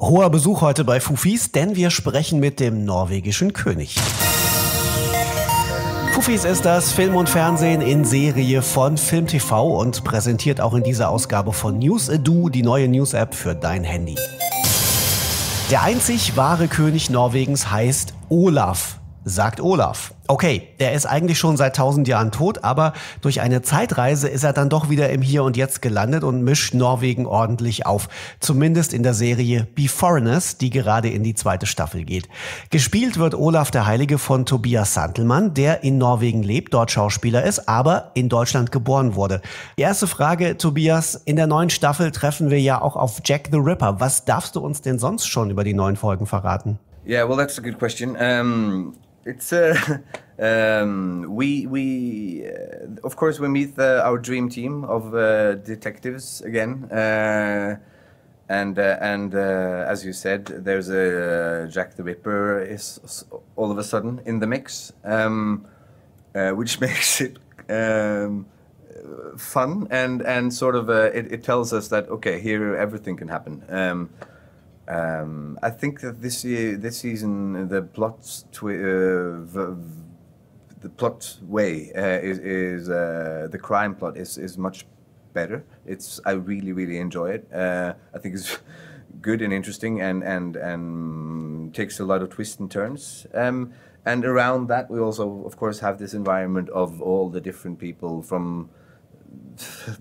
Hoher Besuch heute bei FUFIS, denn wir sprechen mit dem norwegischen König. FUFIS ist das Film und Fernsehen in Serie von Film TV und präsentiert auch in dieser Ausgabe von News Edu die neue News-App für dein Handy. Der einzig wahre König Norwegens heißt Olav, sagt Olav. Okay, der ist eigentlich schon seit 1000 Jahren tot, aber durch eine Zeitreise ist er dann doch wieder im Hier und Jetzt gelandet und mischt Norwegen ordentlich auf. Zumindest in der Serie Beforeigners, die gerade in die 2. Staffel geht. Gespielt wird Olav der Heilige von Tobias Santelmann, der in Norwegen lebt, dort Schauspieler ist, aber in Deutschland geboren wurde. Die erste Frage, Tobias, in der neuen Staffel treffen wir ja auch auf Jack the Ripper. Was darfst du uns denn sonst schon über die neuen Folgen verraten? Yeah, well, that's a good question. It's of course we meet our dream team of detectives again, and as you said, there's a Jack the Ripper is all of a sudden in the mix, which makes it fun and sort of it tells us that okay, here everything can happen. I think that this season the plot way is the crime plot is much better. I really enjoy it. I think it's good and interesting and takes a lot of twists and turns. And around that we also of course have this environment of all the different people from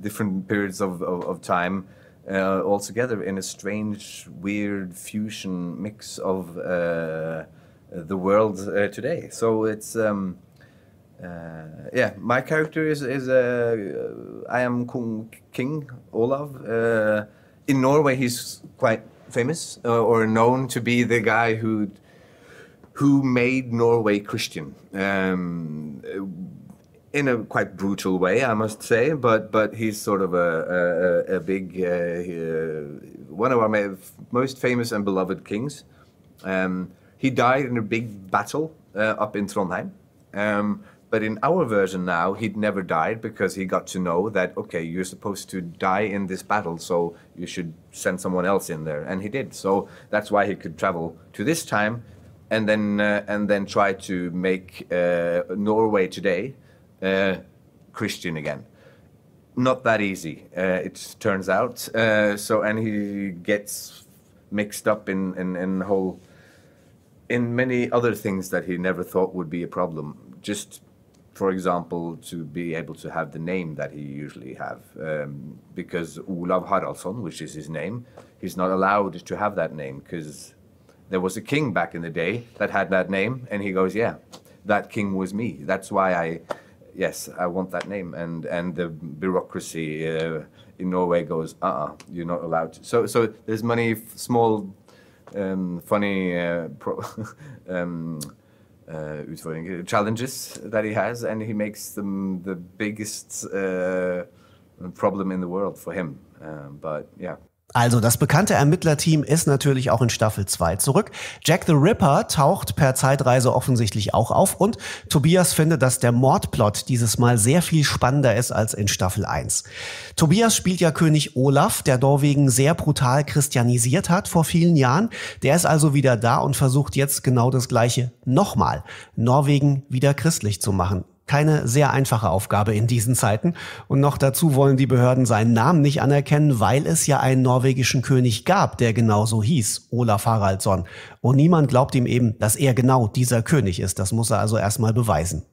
different periods of time. All together in a strange, weird fusion mix of the world today. So it's yeah. My character is I am King Olav. In Norway, he's quite famous or known to be the guy who made Norway Christian. In a quite brutal way, I must say, but he's sort of a big one of our most famous and beloved kings. He died in a big battle up in Trondheim, but in our version now, he'd never died because he got to know that okay, you're supposed to die in this battle, so you should send someone else in there, and he did. So that's why he could travel to this time, and then try to make Norway today. Christian again. Not that easy, it turns out. And he gets mixed up in many other things that he never thought would be a problem. Just, for example, to be able to have the name that he usually have, because Olav Haraldsson, which is his name, he's not allowed to have that name because there was a king back in the day that had that name, and he goes, yeah, that king was me. That's why Yes, I want that name, and the bureaucracy in Norway goes, you're not allowed to. So there's many small, funny challenges that he has, and he makes them the biggest problem in the world for him. But yeah. Also das bekannte Ermittlerteam ist natürlich auch in Staffel 2 zurück. Jack the Ripper taucht per Zeitreise offensichtlich auch auf und Tobias findet, dass der Mordplot dieses Mal sehr viel spannender ist als in Staffel 1. Tobias spielt ja König Olav, der Norwegen sehr brutal christianisiert hat vor vielen Jahren. Der ist also wieder da und versucht jetzt genau das Gleiche nochmal, Norwegen wieder christlich zu machen. Keine sehr einfache Aufgabe in diesen Zeiten. Und noch dazu wollen die Behörden seinen Namen nicht anerkennen, weil es ja einen norwegischen König gab, der genauso hieß, Olav Haraldsson. Und niemand glaubt ihm eben, dass er genau dieser König ist. Das muss er also erstmal beweisen.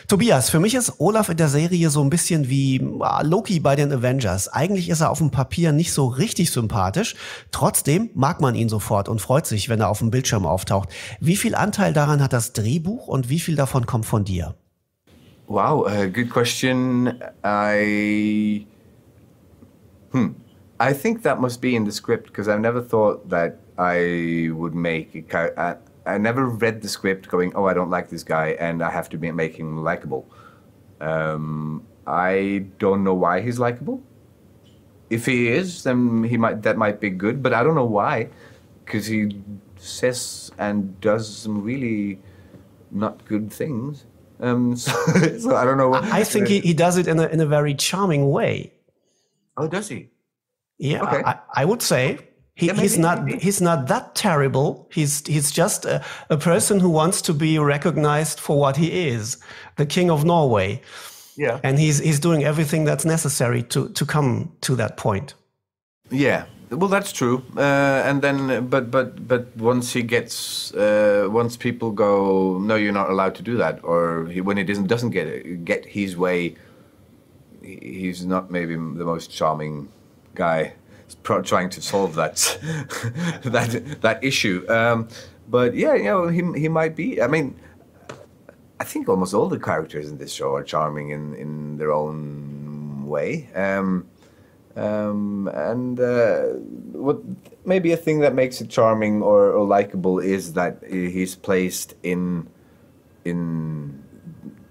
Tobias, für mich ist Olav in der Serie so ein bisschen wie Loki bei den Avengers. Eigentlich ist er auf dem Papier nicht so richtig sympathisch. Trotzdem mag man ihn sofort und freut sich, wenn er auf dem Bildschirm auftaucht. Wie viel Anteil daran hat das Drehbuch und wie viel davon kommt von dir? Wow, good question. I think that must be in the script because I've never thought that I would make a character. I never read the script going, oh, I don't like this guy and I have to make him likable. I don't know why he's likable. If he is, then that might be good, but I don't know why, because he says and does some really not good things. So I don't know. I think he does it in a very charming way. Oh, does he? Yeah, okay. I would say. He's not that terrible. He's just a person who wants to be recognized for what he is, the King of Norway. Yeah. And he's doing everything that's necessary to come to that point. Yeah. Well, that's true. And then, but once he gets, once people go, no, you're not allowed to do that, or when he doesn't get his way, he's not maybe the most charming guy trying to solve that that issue. But yeah, you know, he might be. I mean, I think almost all the characters in this show are charming in their own way. What maybe a thing that makes it charming or likable is that he's placed in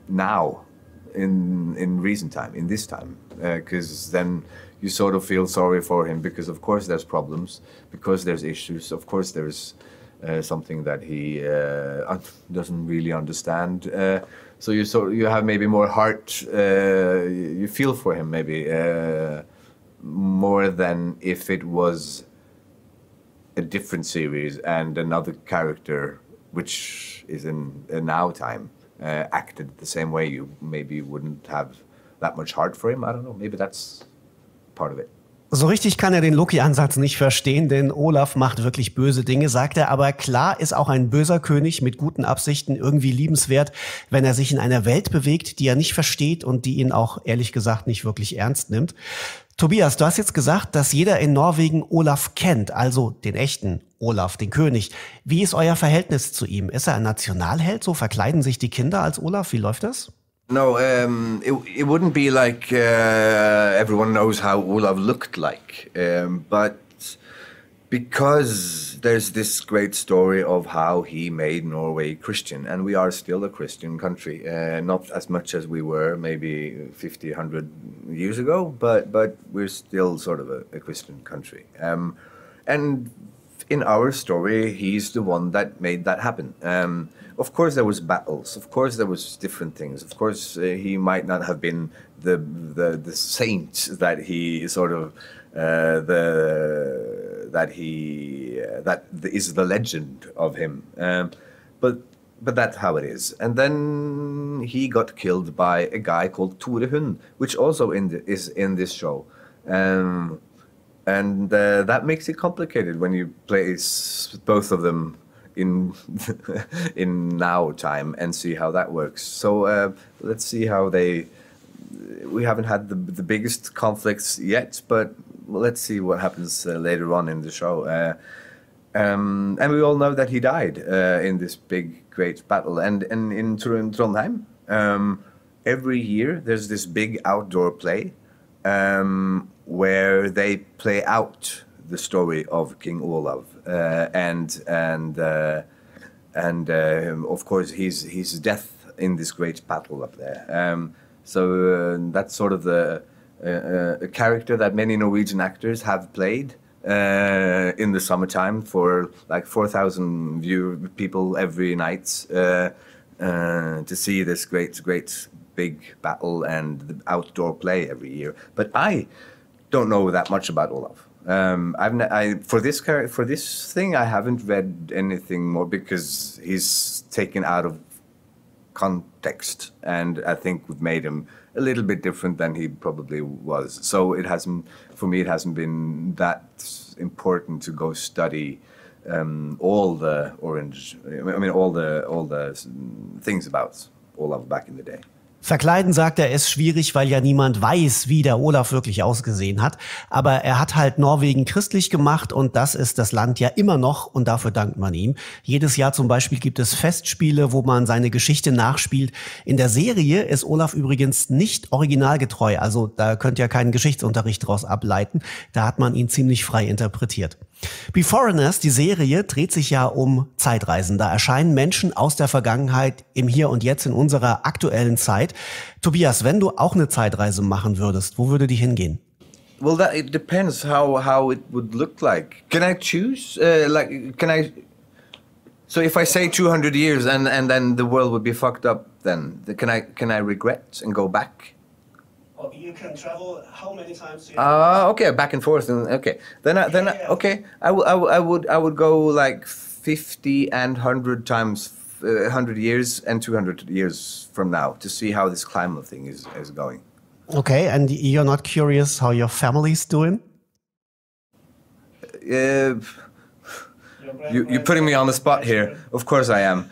now, in recent time, in this time, because then you sort of feel sorry for him, because of course there's problems, because there's issues, of course there's something that he doesn't really understand. So you have maybe more heart. You feel for him maybe more than if it was a different series and another character, which is in a now time, acted the same way. You maybe wouldn't have that much heart for him. I don't know. Maybe that's part of it. So richtig kann er den Loki-Ansatz nicht verstehen, denn Olav macht wirklich böse Dinge, sagt er. Aber klar ist auch ein böser König mit guten Absichten irgendwie liebenswert, wenn er sich in einer Welt bewegt, die er nicht versteht und die ihn auch ehrlich gesagt nicht wirklich ernst nimmt. Tobias, du hast jetzt gesagt, dass jeder in Norwegen Olav kennt, also den echten Olav, den König. Wie ist euer Verhältnis zu ihm? Ist er ein Nationalheld? So verkleiden sich die Kinder als Olav? Wie läuft das? No, it wouldn't be like everyone knows how Olav looked like, but because there's this great story of how he made Norway Christian, and we are still a Christian country, not as much as we were maybe 50, 100 years ago, but we're still sort of a Christian country. And in our story, he's the one that made that happen. Of course, there was battles. Of course, there was different things. Of course, he might not have been the saint that he sort of that is the legend of him. But that's how it is. And then he got killed by a guy called Tore Hund, which also is in this show. And that makes it complicated when you place both of them in now time and see how that works. So let's see how we haven't had the biggest conflicts yet, but let's see what happens later on in the show. And we all know that he died in this big, great battle. And in Trondheim, every year there's this big outdoor play where they play out the story of King Olav, and of course his death in this great battle up there. So that's sort of a character that many Norwegian actors have played in the summertime for like 4,000 people every night to see this great big battle and the outdoor play every year. But I don't know that much about Olav. For this thing, I haven't read anything more because he's taken out of context, and I think we've made him a little bit different than he probably was. So it hasn't been that important to go study all the things about Olav back in the day. Verkleiden, sagt er, ist schwierig, weil ja niemand weiß, wie der Olav wirklich ausgesehen hat. Aber er hat halt Norwegen christlich gemacht und das ist das Land ja immer noch und dafür dankt man ihm. Jedes Jahr zum Beispiel gibt es Festspiele, wo man seine Geschichte nachspielt. In der Serie ist Olav übrigens nicht originalgetreu, also da könnt ihr keinen Geschichtsunterricht draus ableiten. Da hat man ihn ziemlich frei interpretiert. Beforeigners, die Serie, dreht sich ja um Zeitreisen. Da erscheinen Menschen aus der Vergangenheit im Hier und Jetzt in unserer aktuellen Zeit. Tobias, wenn du auch eine Zeitreise machen würdest, wo würde die hingehen? Well, it depends how it would look like. Can I choose? So if I say 200 years and then the world would be fucked up, then can I regret and go back? You can travel how many times? Okay, back and forth. Okay, okay. I would go like 50 and 100 times, 100 years and 200 years from now to see how this climate thing is going. Okay, and you're not curious how your family's doing? You're putting me on the spot here. Of course I am.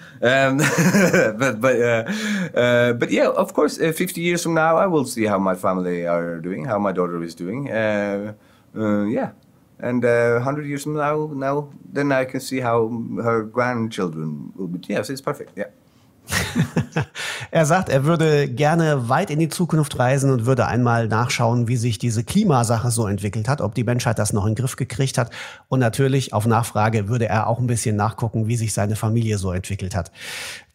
But yeah, of course, 50 years from now, I will see how my family are doing, how my daughter is doing. Yeah, and 100 years from now, then I can see how her grandchildren will be. Yes, it's perfect. Yeah. Er sagt, er würde gerne weit in die Zukunft reisen und würde einmal nachschauen, wie sich diese Klimasache so entwickelt hat, ob die Menschheit das noch in den Griff gekriegt hat. Und natürlich auf Nachfrage würde er auch ein bisschen nachgucken, wie sich seine Familie so entwickelt hat.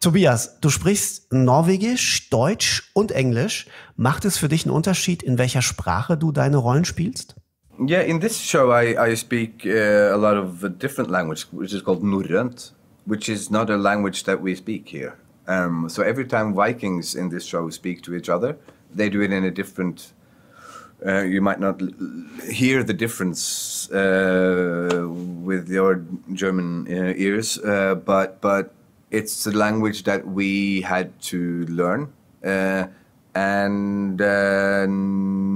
Tobias, du sprichst Norwegisch, Deutsch und Englisch. Macht es für dich einen Unterschied, in welcher Sprache du deine Rollen spielst? Yeah, in this show I speak a lot of a different language, which is called norrønt, which is not a language that we speak here. So every time Vikings in this show speak to each other, they do it in a different. You might not hear the difference with your German ears, but it's a language that we had to learn, and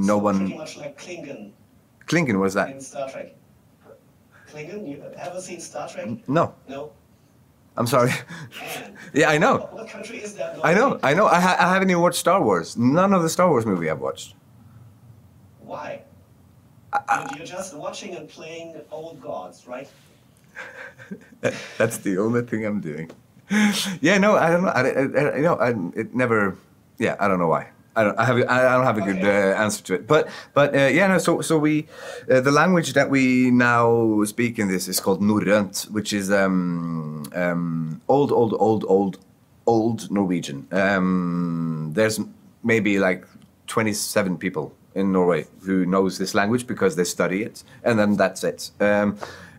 no one. Pretty much like Klingon. Klingon, what's that? In Star Trek. Klingon, you ever seen Star Trek? No. No. I'm sorry. Yeah, I know. What country is that? I know. I haven't even watched Star Wars. None of the Star Wars movie I've watched. Why? You're just watching and playing old gods, right? That's the only thing I'm doing. Yeah, no, I don't know. It never. Yeah, I don't know why. I don't have a good answer to it. But yeah, no. So we, the language that we now speak in this is called norrønt, which is old Norwegian. There's maybe like 27 people in Norway who knows this language because they study it, and then that's it,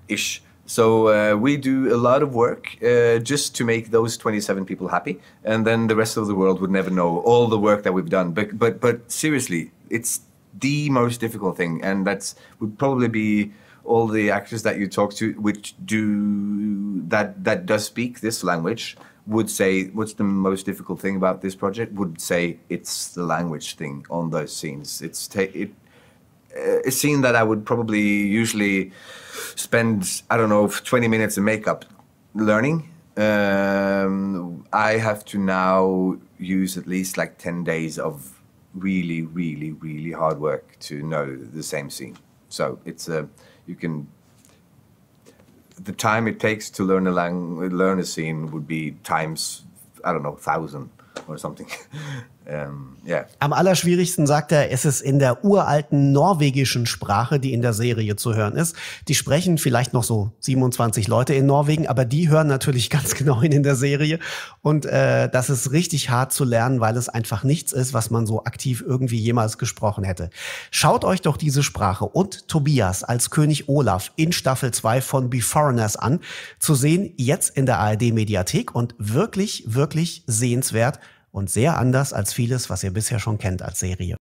ish. So we do a lot of work just to make those 27 people happy, and then the rest of the world would never know all the work that we've done. But seriously, it's the most difficult thing, and that's would probably be all the actors that you talk to, which that does speak this language, would say what's the most difficult thing about this project. Would say it's the language thing on those scenes. It's a scene that I would probably usually spend, I don't know, 20 minutes in makeup learning. I have to now use at least like 10 days of really, really, really hard work to know the same scene. So it's the time it takes to learn a scene would be times, I don't know, 1,000 or something. Yeah. Am allerschwierigsten, sagt er, ist es in der uralten norwegischen Sprache, die in der Serie zu hören ist. Die sprechen vielleicht noch so 27 Leute in Norwegen, aber die hören natürlich ganz genau hin in der Serie. Und das ist richtig hart zu lernen, weil es einfach nichts ist, was man so aktiv irgendwie jemals gesprochen hätte. Schaut euch doch diese Sprache und Tobias als König Olav in Staffel 2 von Beforeigners an. Zu sehen jetzt in der ARD-Mediathek und wirklich, wirklich sehenswert. Und sehr anders als vieles, was ihr bisher schon kennt als Serie.